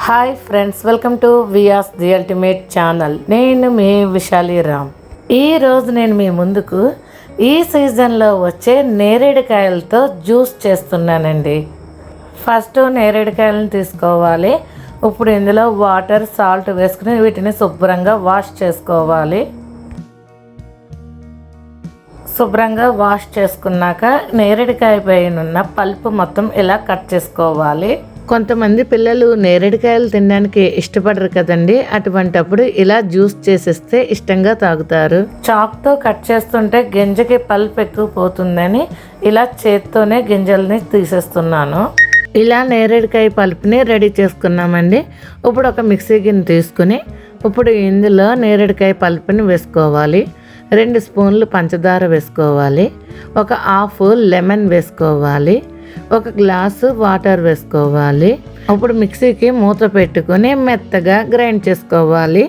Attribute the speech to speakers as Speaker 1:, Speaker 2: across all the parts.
Speaker 1: Hi friends, welcome to Vyas the ultimate channel. నేను మీ విశాలి రామ్. ఈరోజు నేను మీ ముందుకు ఈ సీజన్లో వచ్చే నేరేడుకాయలతో జ్యూస్ చేస్తున్నానండి. ఫస్ట్ నేరేడుకాయలను తీసుకోవాలి. ఇప్పుడు ఇందులో వాటర్, సాల్ట్ వేసుకుని వీటిని శుభ్రంగా వాష్ చేసుకోవాలి. శుభ్రంగా వాష్ చేసుకున్నాక నేరేడుకాయ పైన ఉన్న పల్పు మొత్తం ఇలా కట్ చేసుకోవాలి. కొంతమంది పిల్లలు నేరేడుకాయలు తినడానికి ఇష్టపడరు కదండి, అటువంటప్పుడు ఇలా జ్యూస్ చేసేస్తే ఇష్టంగా తాగుతారు. చాక్తో కట్ చేస్తుంటే గింజకి పల్ప్ ఎక్కువ పోతుందని ఇలా చేత్తోనే గింజల్ని తీసేస్తున్నాను. ఇలా నేరేడుకాయ పల్ప్ని రెడీ చేసుకున్నామండి. ఇప్పుడు ఒక మిక్సీ గిన్నె తీసుకుని ఇప్పుడు ఇందులో నేరేడుకాయ పల్ప్ని వేసుకోవాలి. 2 స్పూన్లు పంచదార వేసుకోవాలి. ఒక హాఫ్ లెమన్ వేసుకోవాలి. 1 గ్లాసు వాటర్ వేసుకోవాలి. అప్పుడు మిక్సీకి మూత పెట్టుకొని మెత్తగా గ్రైండ్ చేసుకోవాలి.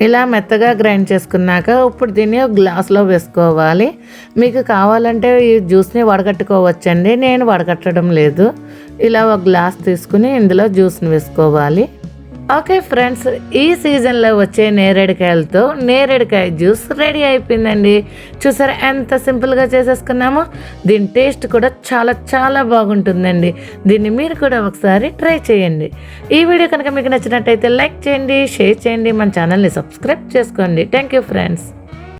Speaker 1: ఇలా మెత్తగా గ్రైండ్ చేసుకున్నాక ఇప్పుడు దీన్ని ఒక గ్లాస్లో వేసుకోవాలి. మీకు కావాలంటే ఈ జ్యూస్ని వడగట్టుకోవచ్చండి, నేను వడగట్టడం లేదు. ఇలా ఒక గ్లాస్ తీసుకుని ఇందులో జ్యూస్ని వేసుకోవాలి. ఓకే ఫ్రెండ్స్, ఈ సీజన్లో వచ్చే నేరేడుకాయలతో నేరేడుకాయ జ్యూస్ రెడీ అయిపోయిందండి. చూసారా ఎంత సింపుల్గా చేసేసుకున్నామో. దీని టేస్ట్ కూడా చాలా చాలా బాగుంటుందండి. దీన్ని మీరు కూడా ఒకసారి ట్రై చేయండి. ఈ వీడియో కనుక మీకు నచ్చినట్టయితే లైక్ చేయండి, షేర్ చేయండి, మన ఛానల్ని సబ్స్క్రైబ్ చేసుకోండి. Thank you friends.